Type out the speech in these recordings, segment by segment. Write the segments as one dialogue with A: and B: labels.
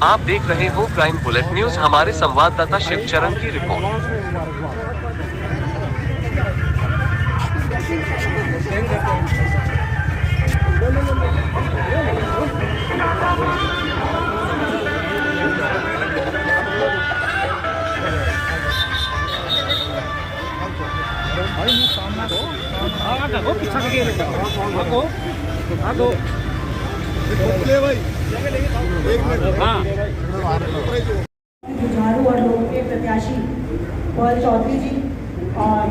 A: आप देख रहे हो क्राइम बुलेट न्यूज। हमारे संवाददाता शिवचरण की रिपोर्ट।
B: जुझारू और लोकप्रिय प्रत्याशी पॉल चौधरी जी और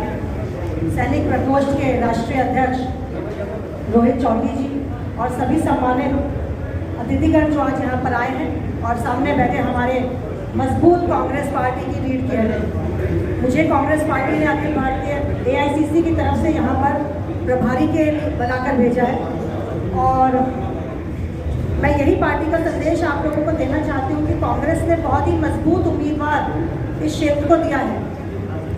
B: सैनिक प्रकोष्ठ के राष्ट्रीय अध्यक्ष रोहित चौधरी जी और सभी सम्मानित अतिथिगण जो आज यहाँ पर आए हैं और सामने बैठे हमारे मजबूत कांग्रेस पार्टी की लीड किए हैं। मुझे कांग्रेस पार्टी ने अखिल भारतीय AICC की तरफ से यहाँ पर प्रभारी के बनाकर भेजा है और मैं यही पार्टी का संदेश आप लोगों को देना चाहती हूँ कि कांग्रेस ने बहुत ही मजबूत उम्मीदवार इस क्षेत्र को दिया है।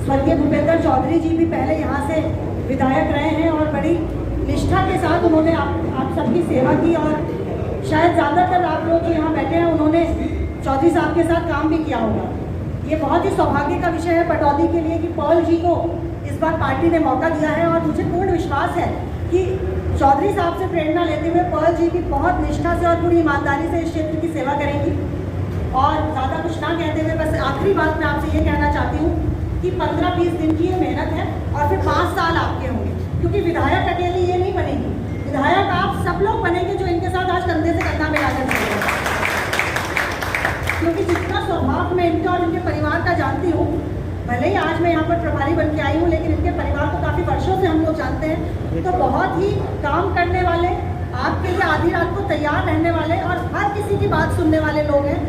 B: स्वर्गीय भूपेंद्र चौधरी जी भी पहले यहाँ से विधायक रहे हैं और बड़ी निष्ठा के साथ उन्होंने आप सबकी सेवा की और शायद ज़्यादातर आप लोग जो यहाँ बैठे हैं उन्होंने चौधरी साहब के साथ काम भी किया होगा। ये बहुत ही सौभाग्य का विषय है पटौदी के लिए कि पॉल जी को इस बार पार्टी ने मौका दिया है और मुझे पूर्ण विश्वास है कि चौधरी साहब से प्रेरणा लेते हुए पॉल जी भी बहुत निष्ठा से और पूरी ईमानदारी से इस क्षेत्र की सेवा करेंगी। और ज़्यादा कुछ ना कहते हुए बस आखिरी बात मैं आपसे ये कहना चाहती हूँ कि 15-20 दिन की ये मेहनत है और फिर 5 साल आपके होंगे, क्योंकि विधायक अकेली ये नहीं बनेगी। विधायक आप सब लोग बनेंगे जो इनके साथ आज कंधे से कंधा मिलाकर चलेंगे, क्योंकि जितना स्वभाव मैं इनका और इनके परिवार का जानती हूँ, भले ही आज मैं यहाँ पर प्रभारी बन के आई हूँ लेकिन इनके परिवार को काफ़ी वर्षों से हम लोग जानते हैं। तो बहुत ही काम करने वाले, आपके लिए आधी रात को तैयार रहने वाले और हर किसी की बात सुनने वाले लोग हैं।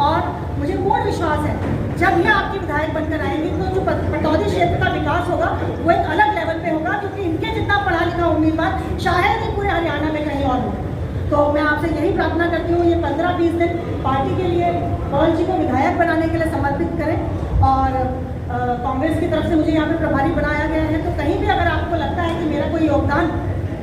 B: और मुझे पूर्ण विश्वास है जब ये आपकी विधायक बनकर आएंगे तो जो पटौदी क्षेत्र का विकास होगा वो एक अलग लेवल पे होगा, क्योंकि इनके जितना पढ़ा लिखा उम्मीदवार शायद ही पूरे हरियाणा में कहीं और हो। तो मैं आपसे यही प्रार्थना करती हूँ ये 15-20 दिन पार्टी के लिए पॉल जी को विधायक बनाने के लिए समर्पित करें। और कांग्रेस की तरफ से मुझे यहाँ पे प्रभारी बनाया गया है, तो कहीं भी अगर आपको लगता है कि मेरा कोई योगदान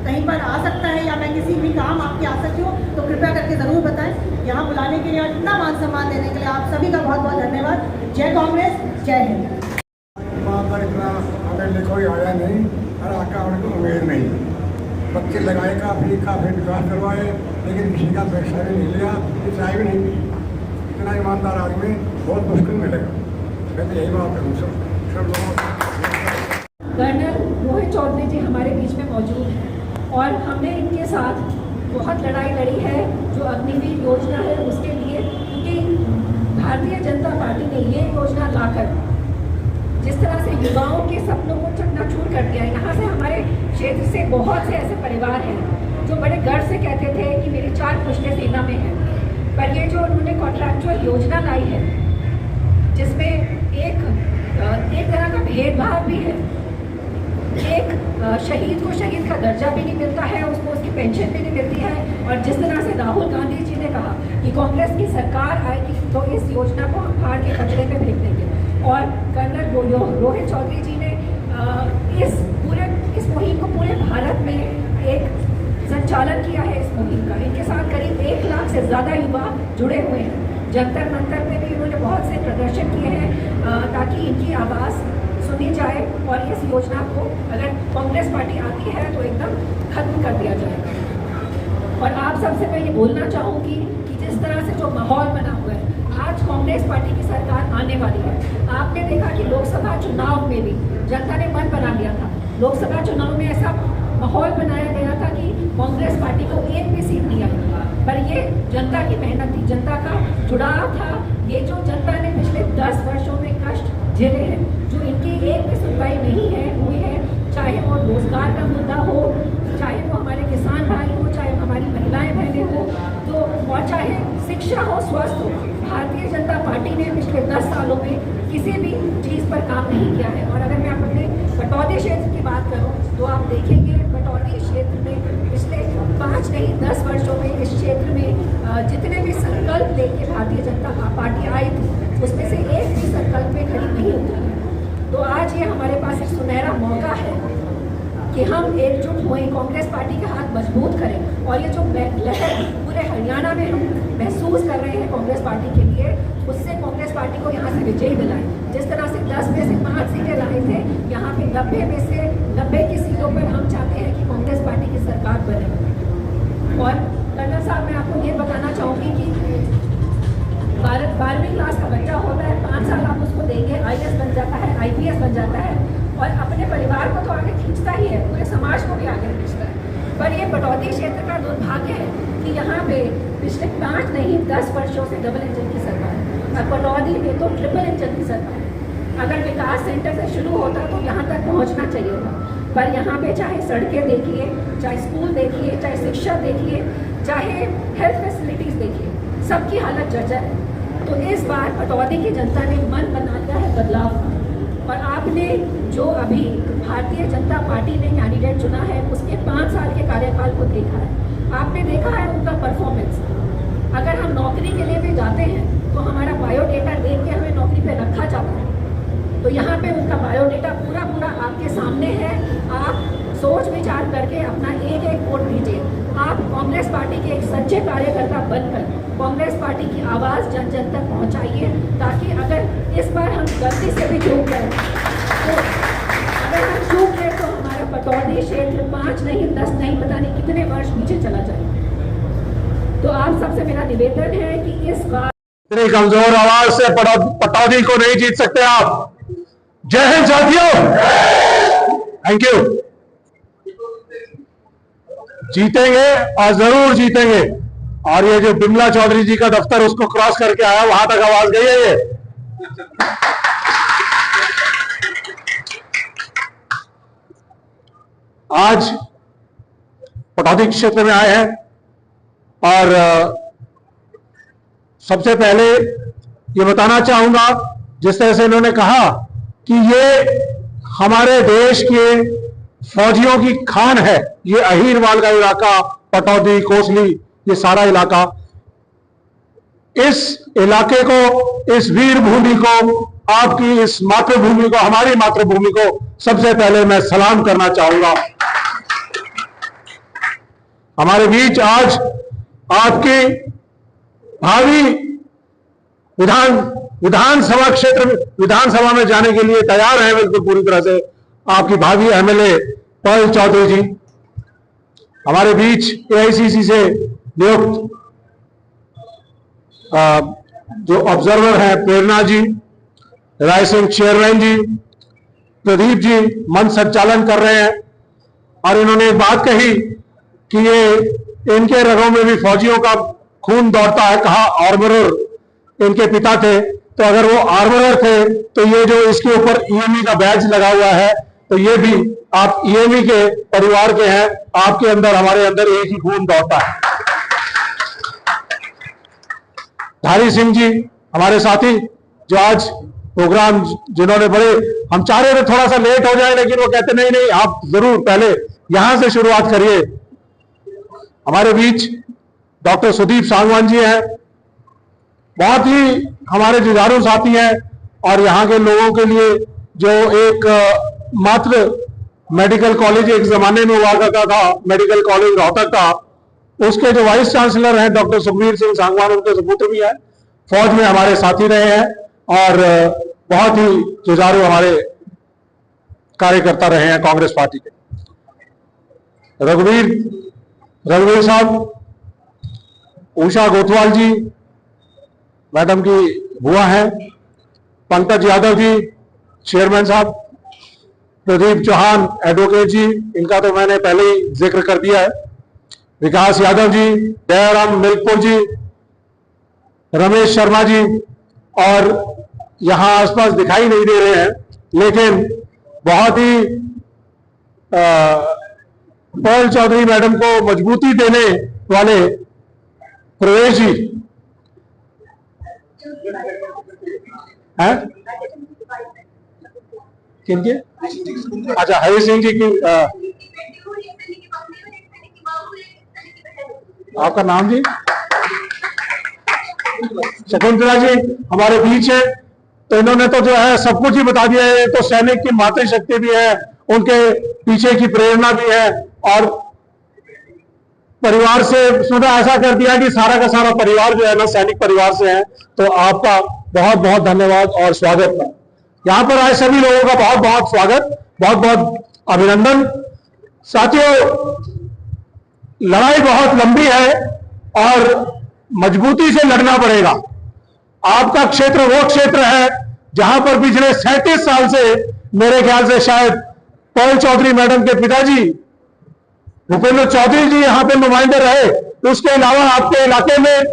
B: कहीं पर आ सकता है या मैं किसी भी काम आपकी आ सकती हूँ तो कृपया करके ज़रूर बताएं। यहाँ बुलाने के लिए और इतना मान सम्मान देने के लिए आप सभी का बहुत बहुत धन्यवाद। जय कांग्रेस, जय हिंद।
C: कोई आया नहीं और आका उनको उम्मीद नहीं, बच्चे लगाए काफ़ी विकास करवाए लेकिन किसी का पैसा भी नहीं लिया, चाय भी नहीं पी। इतना ईमानदार आदमी बहुत मुश्किल मिलेगा। मैं तो यही बात करूँ सब लोगों।
D: कर्नल रोहित चौधरी जी हमारे बीच में मौजूद हैं और हमने इनके साथ बहुत लड़ाई लड़ी है जो अग्निवीर योजना है उसके लिए, क्योंकि भारतीय जनता पार्टी ने ये योजना लाकर जिस तरह से युवाओं के सपनों को चकनाचूर कर दिया। यहाँ से हमारे क्षेत्र से बहुत से ऐसे परिवार हैं जो बड़े गर्व से कहते थे कि मेरी 4 पुश्तें सेना में हैं, पर ये जो उन्होंने कॉन्ट्रैक्चुअल योजना लाई है जिसमें एक तरह का भेदभाव भी है, एक शहीद को शहीद का दर्जा भी नहीं मिलता है, उसको उसकी पेंशन भी नहीं मिलती है। और जिस तरह से राहुल गांधी जी ने कहा कि कांग्रेस की सरकार आएगी तो इस योजना को हम फाड़ के कचरे में फेंक देंगे, और कर्नल रोहित चौधरी जी ने इस मुहिम को पूरे भारत में एक संचालन किया है। इस मुहिम का इनके साथ करीब 1 लाख से ज़्यादा युवा जुड़े हुए हैं। जंतर मंतर में भी इन्होंने बहुत से प्रदर्शन किए हैं ताकि इनकी आवाज़ सुनी जाए और इस योजना को अगर कांग्रेस पार्टी आती है तो एकदम खत्म कर दिया जाएगा। और आप सबसे मैं ये बोलना चाहूँगी कि जिस तरह से जो माहौल बना हुआ है, आज कांग्रेस पार्टी की सरकार आने वाली है। आपने देखा कि लोकसभा चुनाव में भी जनता ने मन बना लिया था। लोकसभा चुनाव में ऐसा माहौल बनाया गया था कि कांग्रेस पार्टी को एक भी सीट नहीं आई, पर ये जनता की मेहनत थी, जनता का जुड़ाव था। ये जो जनता ने पिछले 10 वर्षों में कष्ट झेले हैं, जो इनकी एक भी सुनवाई नहीं हुई है, चाहे वो रोजगार का मुद्दा हो, चाहे वो हमारे किसान भाई हो, चाहे हमारी महिलाएं बहनें हो, तो और चाहे शिक्षा हो, स्वास्थ्य हो, भारतीय जनता पार्टी ने पिछले 10 सालों में किसी भी चीज़ पर काम नहीं किया है। और अगर मैं अपने पटौदी क्षेत्र की बात करूं तो आप देखेंगे पटौदी क्षेत्र में पिछले 5 नहीं 10 वर्षों में इस क्षेत्र में जितने भी संकल्प लेके भारतीय जनता पार्टी आई थी उसमें से एक भी संकल्प में खड़ी नहीं उतरी है। तो आज ये हमारे पास एक सुनहरा मौका है कि हम एकजुट हुए, कांग्रेस पार्टी के हाथ मजबूत करें और ये जो लहर पूरे हरियाणा में हम महसूस कर रहे हैं कांग्रेस पार्टी के लिए, उससे कांग्रेस पार्टी को यहाँ से विजयी दिलाएं। जिस तरह से 10 में से 5 सीटें लाए थे, यहाँ पे 90 में से 90 की सीटों पर हम चाहते हैं कि कांग्रेस पार्टी की सरकार बने। और कर्नल साहब, मैं आपको ये बताना चाहूँगी कि 12वीं क्लास का बच्चा होता है, 5 साल आप उसको देंगे, IAS बन जाता है, IPS बन जाता है और अपने परिवार को तो आगे खींचता ही है, पूरे समाज को भी आगे खींचता है। पर ये पटौदी क्षेत्र का दुर्भाग्य है कि यहाँ पे पिछले 5 नहीं 10 वर्षों से डबल इंजन की सरकार है और पटौदी में तो ट्रिपल इंजन की सरकार है। अगर विकास सेंटर से शुरू होता तो यहाँ तक पहुँचना चाहिए था, पर यहाँ पे चाहे सड़कें देखिए, चाहे स्कूल देखिए, चाहे शिक्षा देखिए, चाहे हेल्थ फैसिलिटीज़ देखिए, सबकी हालत जर्जर है। तो इस बार पटौदी की जनता ने मन बना लिया है बदलाव का, और आपने जो अभी भारतीय जनता पार्टी ने कैंडिडेट चुना है उसके 5 साल के कार्यकाल को देखा है, आपने देखा है उनका परफॉर्मेंस। अगर हम नौकरी के लिए भी जाते हैं तो हमारा बायोडेटा देख के हमें नौकरी पे रखा जाता है, तो यहाँ पे उनका बायोडेटा पूरा आपके सामने है। आप सोच विचार करके अपना एक वोट दीजिए। आप कांग्रेस पार्टी के एक सच्चे कार्यकर्ता बनकर कांग्रेस पार्टी की आवाज़ जन जन तक पहुँचाइए, ताकि अगर इस बार हम गलती से भी चूक गए तो अगर हम चूक गए तो हमारा पटौदी क्षेत्र 5 नहीं 10 नहीं पता नहीं कितने वर्ष पीछे चला जाए। तो आप सबसे मेरा निवेदन है कि इस बार
E: इतनी कमजोर आवाज से पटौदी को नहीं जीत सकते आप। जय हिंद साथियों, थैंक यू। जीतेंगे और जरूर जीतेंगे। और ये जो बिमला चौधरी जी का दफ्तर उसको क्रॉस करके आया, वहां तक आवाज गई है। ये आज पटौदी क्षेत्र में आए हैं और सबसे पहले ये बताना चाहूंगा, जिस तरह से इन्होंने कहा कि ये हमारे देश के फौजियों की खान है, ये अहीरवाल का इलाका, पटौदी, कोसली, ये सारा इलाका, इस इलाके को, इस वीर भूमि को, आपकी इस मातृभूमि को, हमारी मातृभूमि को सबसे पहले मैं सलाम करना चाहूंगा। हमारे बीच आज आपकी भावी विधानसभा क्षेत्र में, विधानसभा में जाने के लिए तैयार है बिल्कुल पूरी तरह से, आपकी भावी MLA पर्ल चौधरी जी। हमारे बीच AICC से नियुक्त जो ऑब्जर्वर हैं प्रेरणा जी, राय सिंह चेयरमैन जी, प्रदीप जी मंच संचालन कर रहे हैं। और इन्होंने एक बात कही कि ये इनके रगों में भी फौजियों का खून दौड़ता है। कहा आर्मरर इनके पिता थे, तो अगर वो आर्मरर थे तो ये जो इसके ऊपर EME का बैज लगा हुआ है, तो ये भी आप EME के परिवार के हैं। आपके अंदर, हमारे अंदर एक ही खून दौड़ता है। धारी सिंह जी हमारे साथी, जो आज प्रोग्राम जिन्होंने बड़े, हम चाह रहे थे थोड़ा सा लेट हो जाए, लेकिन वो कहते नहीं नहीं आप जरूर पहले यहां से शुरुआत करिए। हमारे बीच डॉक्टर सुदीप सांगवान जी हैं, बहुत ही हमारे जुझारू साथी हैं और यहाँ के लोगों के लिए जो एक मात्र मेडिकल कॉलेज एक जमाने में हुआ करता था, मेडिकल कॉलेज रोहतक का, उसके जो वाइस चांसलर हैं डॉक्टर सुखबीर सिंह सांगवान, उनके सपूत्र भी हैं, फौज में हमारे साथी रहे हैं और बहुत ही जुझारू हमारे कार्यकर्ता रहे हैं कांग्रेस पार्टी के। रघुवीर साहब, उषा गोथवाल जी मैडम की बुआ हैं, पंकज यादव जी चेयरमैन साहब, प्रदीप चौहान एडवोकेट जी, इनका तो मैंने पहले ही जिक्र कर दिया है, विकास यादव जी, दयाराम मिल्कपुर जी, रमेश शर्मा जी, और यहां आसपास दिखाई नहीं दे रहे हैं लेकिन बहुत ही पर्ल चौधरी मैडम को मजबूती देने वाले प्रवेश जी हैं, किनके? अच्छा, हरि सिंह जी की, आपका नाम जी? शकुंतला जी हमारे बीच है। तो इन्होंने तो जो है सब कुछ ही बता दिया है। तो सैनिक की मातृशक्ति भी है उनके पीछे की प्रेरणा भी है। और परिवार से उसने ऐसा कर दिया कि सारा का सारा परिवार जो है ना सैनिक परिवार से है। तो आपका बहुत बहुत धन्यवाद और स्वागत है। यहाँ पर आए सभी लोगों का बहुत बहुत स्वागत, बहुत बहुत अभिनंदन। साथियों, लड़ाई बहुत लंबी है और मजबूती से लड़ना पड़ेगा। आपका क्षेत्र वो क्षेत्र है जहां पर पिछले 37 साल से मेरे ख्याल से शायद पॉल चौधरी मैडम के पिताजी भूपेंद्र चौधरी जी यहां पे नुमाइंदे रहे। उसके अलावा आपके इलाके में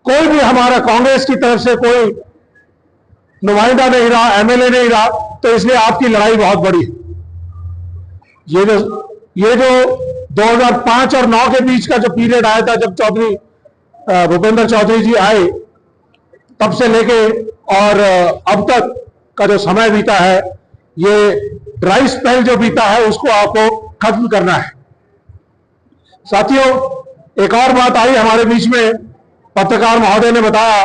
E: कोई भी हमारा कांग्रेस की तरफ से कोई नुमाइंदा नहीं रहा, एमएलए नहीं रहा। तो इसलिए आपकी लड़ाई बहुत बड़ी है। ये जो 2005 और 9 के बीच का जो पीरियड आया था, जब चौधरी भूपेंद्र चौधरी जी आए, तब से लेके और अब तक का जो समय बीता है, ये ड्राई स्पेल जो बीता है उसको आपको खत्म करना है। साथियों, एक और बात आई हमारे बीच में, पत्रकार महोदय ने बताया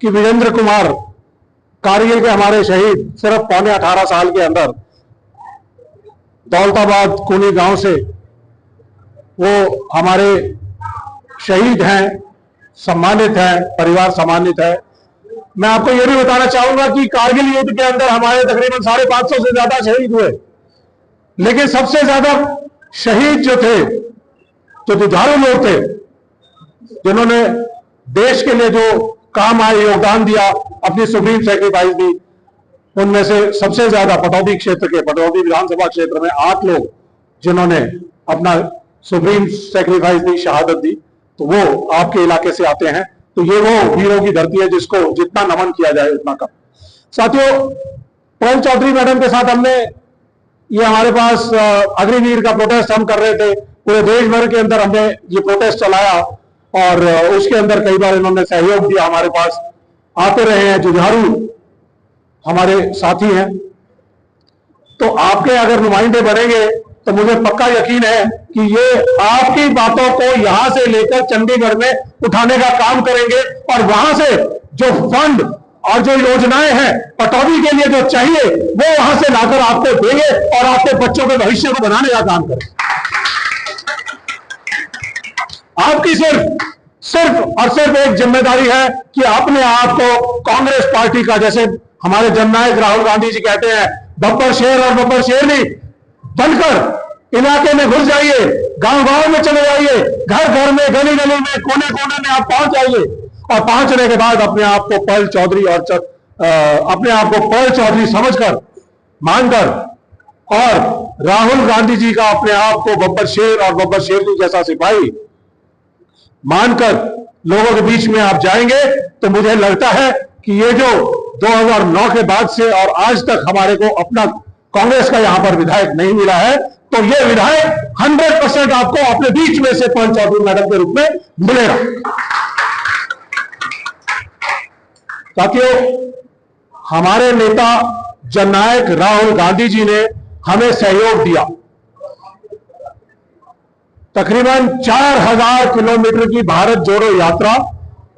E: कि वीरेंद्र कुमार कारगिल के हमारे शहीद सिर्फ पौने 18 साल के अंदर दौलताबाद कुनी गांव से वो हमारे शहीद हैं, सम्मानित हैं, परिवार सम्मानित है। मैं आपको यह भी बताना चाहूंगा कि कारगिल युद्ध के अंदर हमारे तकरीबन 550 से ज्यादा शहीद हुए, लेकिन सबसे ज्यादा शहीद जो थे, जो जुझारू लोग थे, जिन्होंने देश के लिए जो काम आए योगदान दिया, अपनी सुप्रीम सेक्रीफाइस दी, उनमें से सबसे ज्यादा पटौदी क्षेत्र के, पटौदी विधानसभा क्षेत्र में 8 लोग जिन्होंने अपना सुप्रीम सेक्रीफाइस दी, शहादत दी, तो वो आपके इलाके से आते हैं। तो ये वो वीरों की धरती है जिसको जितना नमन किया जाए उतना कम। साथियों, पॉल चौधरी मैडम के साथ हमने ये हमारे पास अग्निवीर का प्रोटेस्ट हम कर रहे थे, पूरे देश भर के अंदर हमने ये प्रोटेस्ट चलाया और उसके अंदर कई बार इन्होंने सहयोग दिया, हमारे पास आते रहे हैं, जुझारू हमारे साथी हैं। तो आपके अगर नुमाइंदे बनेंगे तो मुझे पक्का यकीन है कि ये आपकी बातों को यहां से लेकर चंडीगढ़ में उठाने का काम करेंगे और वहां से जो फंड और जो योजनाएं हैं पटौदी के लिए जो चाहिए वो वहां से लाकर आपको देंगे और आपके बच्चों के भविष्य को बनाने का काम करेंगे। आपकी सिर्फ और सिर्फ एक जिम्मेदारी है कि अपने आप को कांग्रेस पार्टी का, जैसे हमारे जननायक राहुल गांधी जी कहते हैं, बब्बर शेर और बब्बर शेरनी बनकर इलाके में घुस जाइए, गांव गांव में चले जाइए, घर घर में, गली गली में, कोने कोने में आप पहुंच जाइए और पहुंचने के बाद अपने आप को पॉल चौधरी और अपने आप को पॉल चौधरी समझकर, मानकर और राहुल गांधी जी का अपने आप को बब्बर शेर और बब्बर शेरनी जैसा सिपाही मानकर लोगों के बीच में आप जाएंगे तो मुझे लगता है कि ये जो 2009 के बाद से और आज तक हमारे को अपना कांग्रेस का यहां पर विधायक नहीं मिला है, तो ये विधायक 100% आपको अपने बीच में से पॉल चौधरी मैडम के रूप में मिलेगा। साथियों, हमारे नेता जननायक राहुल गांधी जी ने हमें सहयोग दिया। तकरीबन 4000 किलोमीटर की भारत जोड़ो यात्रा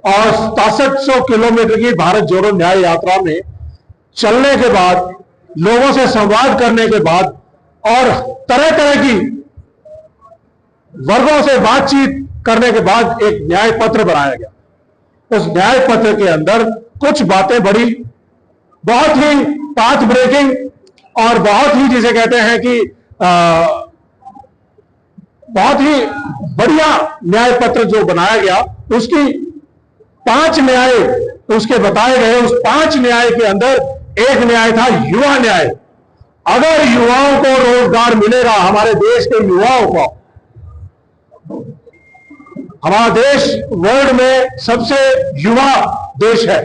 E: और 6700 किलोमीटर की भारत जोड़ो न्याय यात्रा में चलने के बाद, लोगों से संवाद करने के बाद और तरह तरह की वर्गों से बातचीत करने के बाद एक न्याय पत्र बनाया गया। उस न्याय पत्र के अंदर कुछ बातें बड़ी, बहुत ही पाथ ब्रेकिंग और बहुत ही जिसे कहते हैं कि बहुत ही बढ़िया न्याय पत्र जो बनाया गया, उसकी 5 न्याय उसके बताए गए। उस 5 न्याय के अंदर एक न्याय था युवा न्याय। अगर युवाओं को रोजगार मिलेगा, हमारे देश के युवाओं को, हमारा देश वर्ल्ड में सबसे युवा देश है,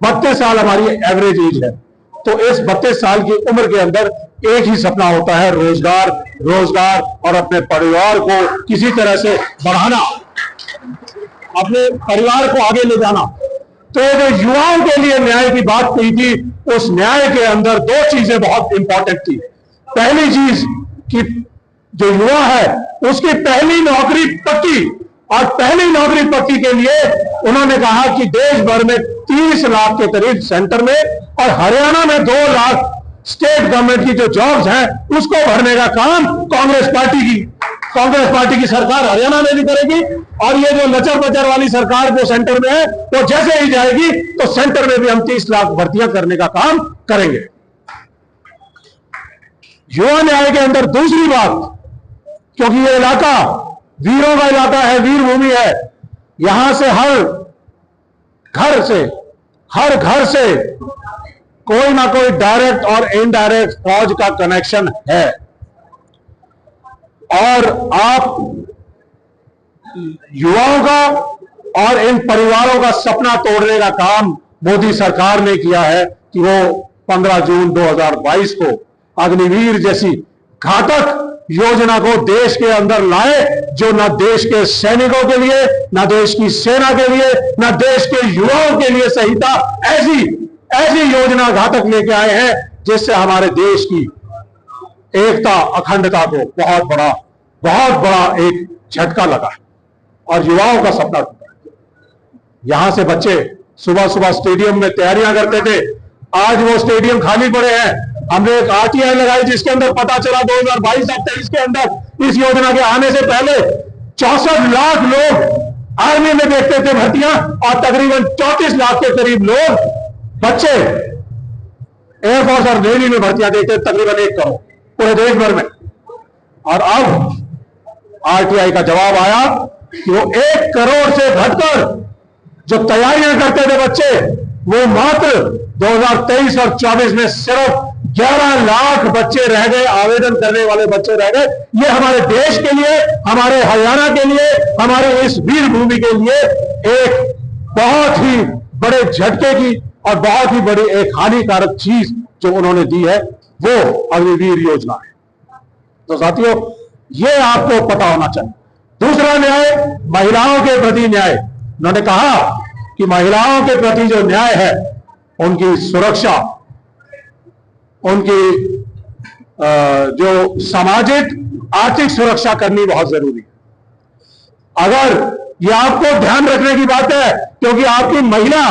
E: 32 साल हमारी एवरेज एज है, तो इस 32 साल की उम्र के अंदर एक ही सपना होता है, रोजगार, रोजगार और अपने परिवार को किसी तरह से बढ़ाना, अपने परिवार को आगे ले जाना। तो जो युवाओं के लिए न्याय की बात कही थी, उस न्याय के अंदर 2 चीजें बहुत इंपॉर्टेंट थी। पहली चीज कि जो युवा है उसकी पहली नौकरी पक्की, और पहली नौकरी पक्की के लिए उन्होंने कहा कि देश भर में 30 लाख के करीब सेंटर में और हरियाणा में 2 लाख स्टेट गवर्नमेंट की जो जॉब्स हैं उसको भरने का काम कांग्रेस पार्टी की सरकार हरियाणा में भी करेगी। और ये जो लचर पचर वाली सरकार जो सेंटर में है वो जैसे ही जाएगी तो सेंटर में भी हम 30 लाख भर्तियां करने का काम करेंगे। युवा न्याय के अंदर दूसरी बात, क्योंकि ये इलाका वीरों का इलाका है, वीर भूमि है, यहां से हर घर से कोई ना कोई डायरेक्ट और इनडायरेक्ट फौज का कनेक्शन है। और आप युवाओं का और इन परिवारों का सपना तोड़ने का काम मोदी सरकार ने किया है कि वो 15 जून 2022 को अग्निवीर जैसी घातक योजना को देश के अंदर लाए, जो न देश के सैनिकों के लिए, न देश की सेना के लिए, न देश के युवाओं के लिए सही था। ऐसी योजना घातक लेके आए हैं जिससे हमारे देश की एकता अखंडता को बहुत बड़ा एक झटका लगा है और युवाओं का सपना टूटा है। यहां से बच्चे सुबह सुबह स्टेडियम में तैयारियां करते थे, आज वो स्टेडियम खाली पड़े हैं। हमने एक RTI लगाई जिसके अंदर पता चला 2022-23 के अंदर इस योजना के आने से पहले 64 लाख लोग आर्मी में देखते थे भर्तियां और तकरीबन 34 लाख के करीब लोग बच्चे एयरफोर्स और नेवी में भर्तियां देखते, तकरीबन 1 करोड़ पूरे देश भर में। और अब RTI का जवाब आया कि वो 1 करोड़ से घटकर जो तैयारियां करते थे बच्चे, वो मात्र 2023 और 24 में सिर्फ 11 लाख बच्चे रह गए, आवेदन करने वाले बच्चे रह गए। ये हमारे देश के लिए, हमारे हरियाणा के लिए, हमारे इस वीर भूमि के लिए एक बहुत ही बड़े झटके की और बहुत ही बड़ी एक हानिकारक चीज जो उन्होंने दी है वो अग्निवीर योजना है। तो साथियों, ये आपको पता होना चाहिए। दूसरा न्याय, महिलाओं के प्रति न्याय। उन्होंने कहा कि महिलाओं के प्रति जो न्याय है, उनकी सुरक्षा, उनकी जो सामाजिक आर्थिक सुरक्षा करनी बहुत जरूरी है। अगर ये आपको ध्यान रखने की बात है, क्योंकि आपकी महिला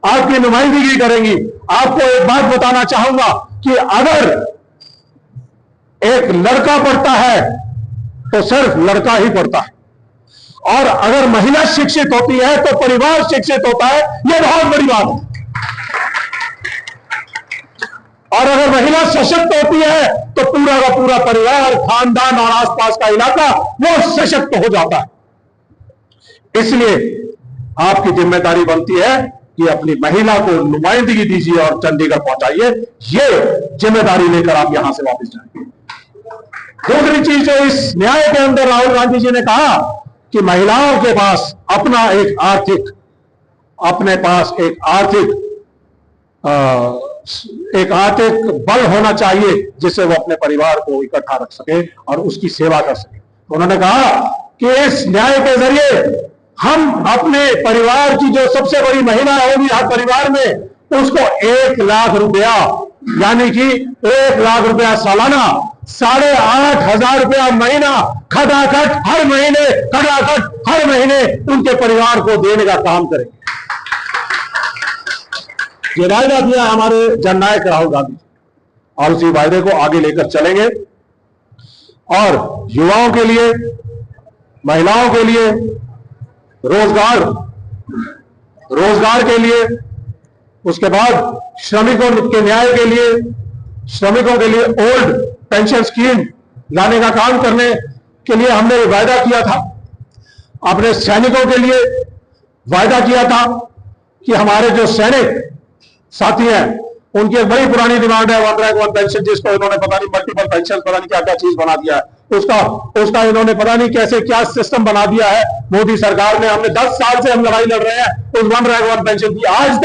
E: आपकी नुमाइंदगी करेंगी। आपको एक बात बताना चाहूंगा कि अगर एक लड़का पढ़ता है तो सिर्फ लड़का ही पढ़ता है, और अगर महिला शिक्षित होती है तो परिवार शिक्षित होता है। यह बहुत बड़ी बात है। और अगर महिला सशक्त होती है तो पूरा का पूरा परिवार, खानदान और आसपास का इलाका वो सशक्त हो जाता है। इसलिए आपकी जिम्मेदारी बनती है कि अपनी महिला को नुमाइंदगी दीजिए और चंडीगढ़ पहुंचाइए। ये जिम्मेदारी लेकर आप यहां से वापस जाएंगे। दूसरी चीज जो इस न्याय के अंदर राहुल गांधी जी ने कहा कि महिलाओं के पास अपना एक आर्थिक बल होना चाहिए जिससे वो अपने परिवार को इकट्ठा रख सके और उसकी सेवा कर सके। तो उन्होंने कहा कि इस न्याय के जरिए हम अपने परिवार की जो सबसे बड़ी महिला होगी हर परिवार में, उसको 1 लाख रुपया, यानी कि 1 लाख रुपया सालाना, 8,500 रुपया महीना खटाखट हर महीने उनके परिवार को देने का काम करेंगे। ये वायदा किया हमारे जननायक राहुल गांधी और उसी वायदे को आगे लेकर चलेंगे। और युवाओं के लिए, महिलाओं के लिए रोजगार के लिए, उसके बाद श्रमिकों के न्याय के लिए, श्रमिकों के लिए ओल्ड पेंशन स्कीम लाने का काम करने के लिए हमने वायदा किया था। अपने सैनिकों के लिए वायदा किया था कि हमारे जो सैनिक साथी हैं उनकी एक बड़ी पुरानी डिमांड है 1 रैंक 1 पेंशन, जिसको इन्होंने पता नहीं मल्टीपल पेंशन, पता नहीं क्या क्या चीज बना दिया है। उसका इन्होंने पता नहीं कैसे क्या सिस्टम बना दिया है मोदी सरकार ने। हमने 10 साल से हम लड़ाई लड़ रहे हैं उस 1 रैंक 1 पेंशन की, आज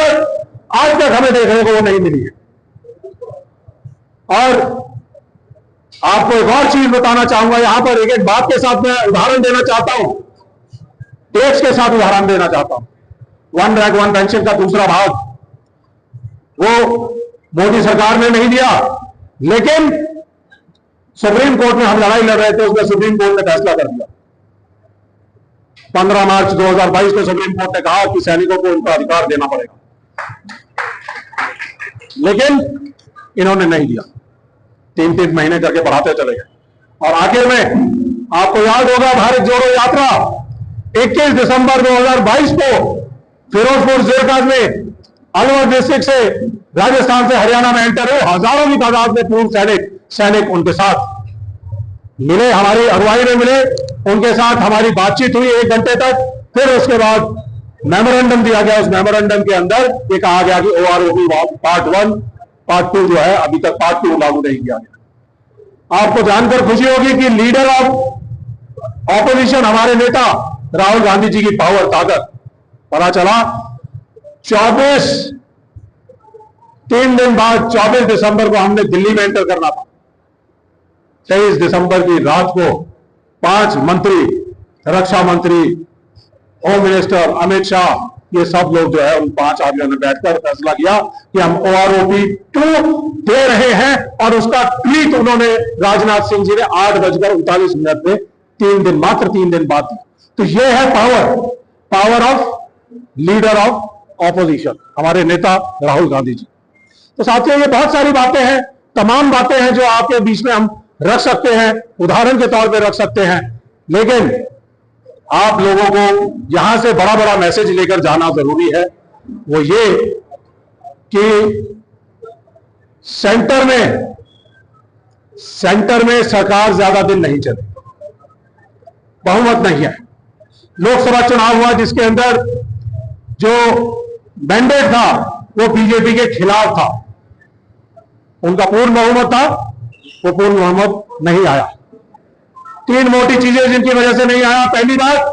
E: तक हमें देखने को वो नहीं मिली है। और आपको एक और चीज बताना चाहूंगा, यहां पर एक बात के साथ मैं उदाहरण देना चाहता हूं, टैक्स के साथ उदाहरण देना चाहता हूं। 1 रैंक 1 पेंशन का दूसरा भाग वो मोदी सरकार ने नहीं दिया, लेकिन सुप्रीम कोर्ट में हम लड़ाई लड़ रहे थे, उसमें सुप्रीम कोर्ट ने फैसला कर दिया। 15 मार्च 2022 को सुप्रीम कोर्ट ने कहा कि सैनिकों को उनका अधिकार देना पड़ेगा। लेकिन इन्होंने नहीं दिया, 3-3 महीने करके बढ़ाते चले गए। और आखिर में आपको याद होगा भारत जोड़ो यात्रा 21 दिसंबर 2022 को फिरोजपुर जेल में अलवर डिस्ट्रिक्ट से राजस्थान से हरियाणा में एंटर हुए हजारों की तादाद में पूर्व सैनिक उनके साथ मिले, हमारी अगुवाई में मिले, उनके साथ हमारी बातचीत हुई 1 घंटे तक। फिर उसके बाद मेमोरेंडम दिया गया। उस मेमोरेंडम के अंदर ये कहा गया कि OROP पार्ट 1 पार्ट 2 जो है अभी तक पार्ट 2 लागू नहीं किया गया। आपको जानकर खुशी होगी कि लीडर ऑफ ऑपोजिशन हमारे नेता राहुल गांधी जी की पावर ताकत पता चला 3 दिन बाद 24 दिसंबर को हमने दिल्ली में एंटर करना था। 23 दिसंबर की रात को 5 मंत्री, रक्षा मंत्री, होम मिनिस्टर अमित शाह, ये सब लोग जो है उन 5 आदमियों ने बैठकर फैसला किया कि हम OROP 2 दे रहे हैं। और उसका ट्वीट उन्होंने राजनाथ सिंह जी ने 8:39 पे मात्र 3 दिन बाद दिया। तो ये है power of leader of opposition, हमारे नेता राहुल गांधी जी। तो साथियों, ये बहुत सारी बातें हैं, तमाम बातें हैं जो आपके बीच में हम रख सकते हैं, उदाहरण के तौर पे रख सकते हैं। लेकिन आप लोगों को यहां से बड़ा बड़ा मैसेज लेकर जाना जरूरी है। वो ये कि सेंटर में सरकार ज्यादा दिन नहीं चलेगी, बहुमत नहीं है। लोकसभा चुनाव हुआ जिसके अंदर जो मैंडेट था वो बीजेपी के खिलाफ था, उनका पूर्ण बहुमत था, वो पूर्ण बहुमत नहीं आया। 3 मोटी चीजें जिनकी वजह से नहीं आया। पहली बात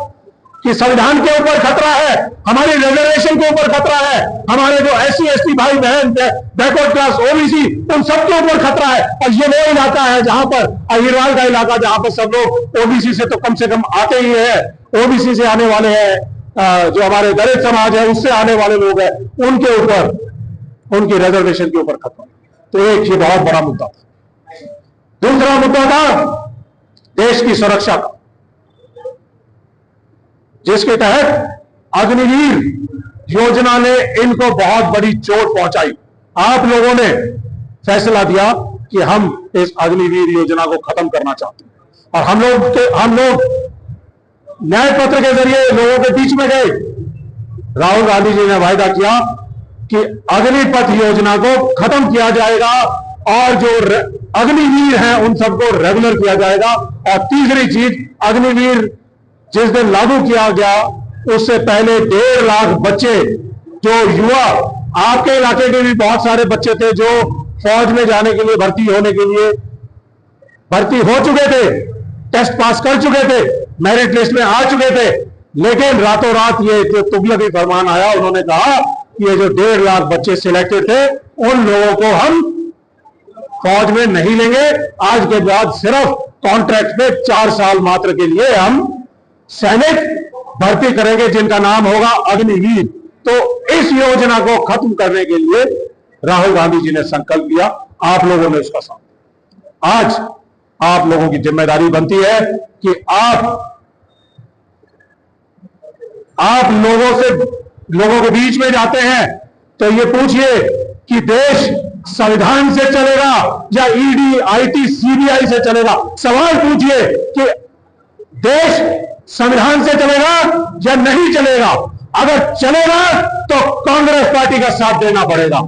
E: कि संविधान के ऊपर खतरा है, हमारी रिजर्वेशन के ऊपर खतरा है, हमारे जो SC ST भाई बहन, बैकवर्ड क्लास, OBC, उन सबके ऊपर खतरा है। और ये वो इलाका है जहां पर अहिरवाल का इलाका, जहां पर सब लोग OBC से तो कम से कम आते ही है, OBC से आने वाले हैं, जो हमारे दलित समाज है उससे आने वाले लोग हैं, उनके ऊपर, उनकी रिजर्वेशन के ऊपर खतरा। तो एक ये बहुत बड़ा मुद्दा था। दूसरा मुद्दा था देश की सुरक्षा का, जिसके तहत अग्निवीर योजना ने इनको बहुत बड़ी चोट पहुंचाई। आप लोगों ने फैसला दिया कि हम इस अग्निवीर योजना को खत्म करना चाहते हैं। और हम लोग न्याय पत्र के जरिए लोगों के बीच में गए। राहुल गांधी जी ने वायदा किया कि अग्निपथ योजना को खत्म किया जाएगा और जो अग्निवीर हैं उन सबको रेगुलर किया जाएगा। और तीसरी चीज, अग्निवीर जिस दिन लागू किया गया उससे पहले 1.5 लाख बच्चे, जो युवा, आपके इलाके के भी बहुत सारे बच्चे थे जो फौज में जाने के लिए भर्ती होने के लिए भर्ती हो चुके थे, टेस्ट पास कर चुके थे, मेरिट लिस्ट में आ चुके थे, लेकिन रातों रात ये जो तुगलकी फरमान आया, उन्होंने कहा कि ये जो 1.5 लाख बच्चे सिलेक्टेड थे उन लोगों को हम फौज में नहीं लेंगे। आज के बाद सिर्फ कॉन्ट्रैक्ट पे 4 साल मात्र के लिए हम सैनिक भर्ती करेंगे जिनका नाम होगा अग्निवीर। तो इस योजना को खत्म करने के लिए राहुल गांधी जी ने संकल्प लिया, आप लोगों ने उसका साथ दिया। आज आप लोगों की जिम्मेदारी बनती है कि आप लोगों के बीच में जाते हैं तो ये पूछिए कि देश संविधान से चलेगा या ED, IT, CBI से चलेगा। सवाल पूछिए कि देश संविधान से चलेगा या नहीं चलेगा। अगर चलेगा तो कांग्रेस पार्टी का साथ देना पड़ेगा।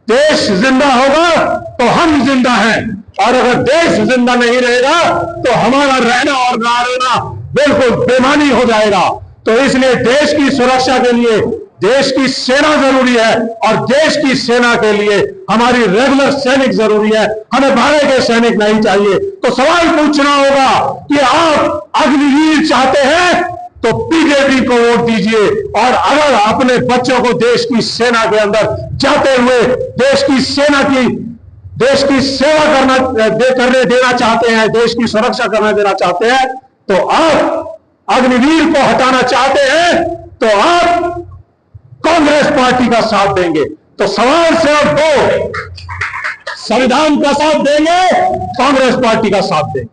E: देश जिंदा होगा तो हम जिंदा हैं, और अगर देश जिंदा नहीं रहेगा तो हमारा रहना और ना रहना बिल्कुल बेमानी हो जाएगा। तो इसलिए देश की सुरक्षा के लिए देश की सेना जरूरी है, और देश की सेना के लिए हमारी रेगुलर सैनिक जरूरी है, हमें बाहर के सैनिक नहीं चाहिए। तो सवाल पूछना होगा कि आप अग्निवीर चाहते हैं तो बीजेपी को वोट दीजिए, और अगर अपने बच्चों को देश की सेना के अंदर जाते हुए देश की सेवा करने देना चाहते हैं, देश की सुरक्षा करने देना चाहते हैं, तो आप अग्निवीर को हटाना चाहते हैं तो आप कांग्रेस पार्टी का साथ देंगे। तो सवाल सिर्फ 2, संविधान का साथ देंगे, कांग्रेस पार्टी का साथ देंगे।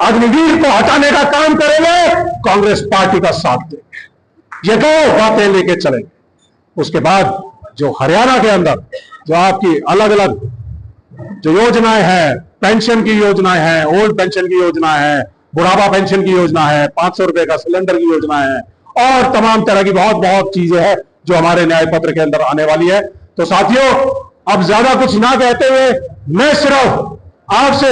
E: अग्निवीर को हटाने का काम करेंगे, कांग्रेस पार्टी का साथ देंगे। ये 2 बातें लेके चलेंगे। उसके बाद जो हरियाणा के अंदर जो आपकी अलग अलग जो योजनाएं हैं, पेंशन की योजनाएं हैं, ओल्ड पेंशन की योजना है, बुढ़ापा पेंशन की योजना है, 500 रुपए का सिलेंडर की योजना है और तमाम तरह की बहुत बहुत चीजें हैं जो हमारे न्याय पत्र के अंदर आने वाली है। तो साथियों, अब ज्यादा कुछ ना कहते हुए मैं सिर्फ आपसे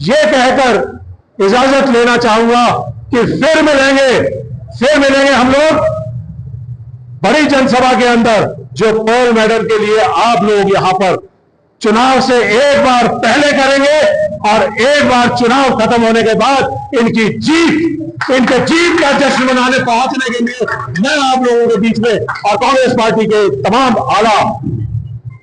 E: ये कहकर इजाजत लेना चाहूंगा कि फिर मिलेंगे हम लोग बड़ी जनसभा के अंदर, जो पर्ल मेडल के लिए आप लोग यहां पर चुनाव से एक बार पहले करेंगे और एक बार चुनाव खत्म होने के बाद इनके जीत का जश्न मनाने पहुंचने के लिए मैं आप लोगों के बीच में और कांग्रेस पार्टी के तमाम आला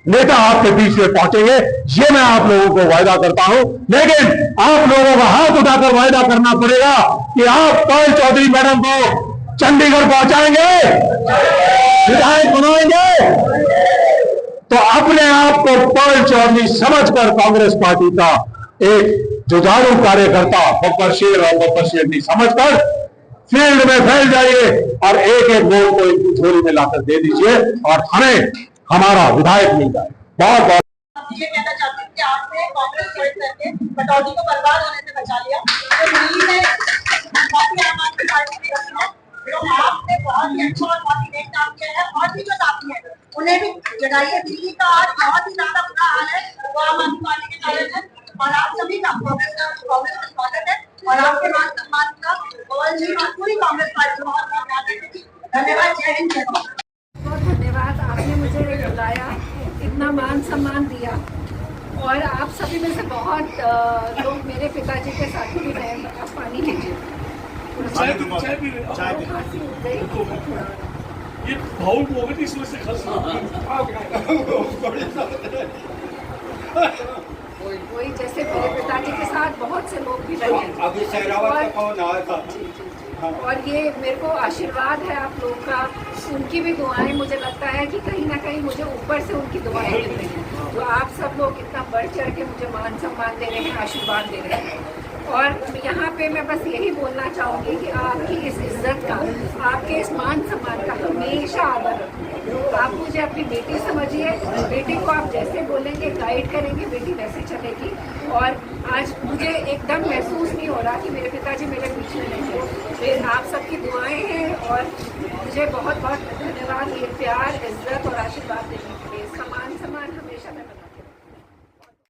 E: नेता आपके बीच में पहुंचेंगे, ये मैं आप लोगों को वायदा करता हूं। लेकिन आप लोगों का हाथ उठाकर वायदा करना पड़ेगा कि आप पर्ल चौधरी मैडम को चंडीगढ़ पहुंचाएंगे, विधायक बनाएंगे, तो अपने आप को पर्ल चौधरी समझकर कांग्रेस पार्टी का एक जुझारू कार्यकर्ता बब्बर शेर और बब्बर शेरनी समझकर फील्ड में फैल जाइए और एक एक वोट को इनकी झोली में लाकर दे दीजिए और हमें हमारा विधायक मिल जाए। बहुत बहुत
B: ये कहना चाहती हूँ कि आपने कांग्रेस ज्वाइन करके कटौती को बर्बाद होने से बचा लिया। तो दिल्ली में काफी आम आदमी पार्टी की रचना, तो आपने बहुत ही अच्छा और बहुत ही नेक काम किया है। और भी जो साथी है उन्हें भी जगाइए। दिल्ली का आज बहुत ही ज्यादा बुरा हाल है, वो आम आदमी पार्टी के कारण है। और आप सभी का कांग्रेस का स्वागत है और आपके मान सम्मान का और जी पूरी कांग्रेस पार्टी बहुत बहुत ध्यान रखेगी। धन्यवाद। जय हिंद, जय भारत।
D: बहुत धन्यवाद, आपने मुझे बुलाया, इतना मान सम्मान दिया और आप सभी में से बहुत लोग मेरे पिताजी के साथी भी हैं। आप पानी लीजिए।
F: ये भाव होगा इस वजह से खर्च
D: वही जैसे मेरे पिताजी के साथ बहुत से लोग भी रहे
G: अभी सहरावत का फोन आया था।
D: और ये मेरे को आशीर्वाद है आप लोगों का, उनकी भी दुआएं, मुझे लगता है कि कहीं ना कहीं मुझे ऊपर से उनकी दुआएं मिल रही हैं। तो आप सब लोग इतना बढ़ चढ़ के मुझे मान सम्मान दे रहे हैं, आशीर्वाद दे रहे हैं। और यहाँ पे मैं बस यही बोलना चाहूँगी कि आपकी इस इज्जत का, आपके इस मान सम्मान का हमेशा आदर रखें। आप मुझे अपनी बेटी समझिए, बेटी को आप जैसे बोलेंगे, गाइड करेंगे, बेटी वैसे चलेगी। और आज मुझे एकदम महसूस नहीं हो रहा कि मेरे पिताजी मेरे पीछे नहीं है। फिर आप सबकी दुआएं हैं और मुझे बहुत बहुत धन्यवाद ये प्यार, इज्जत और आशीर्वाद देने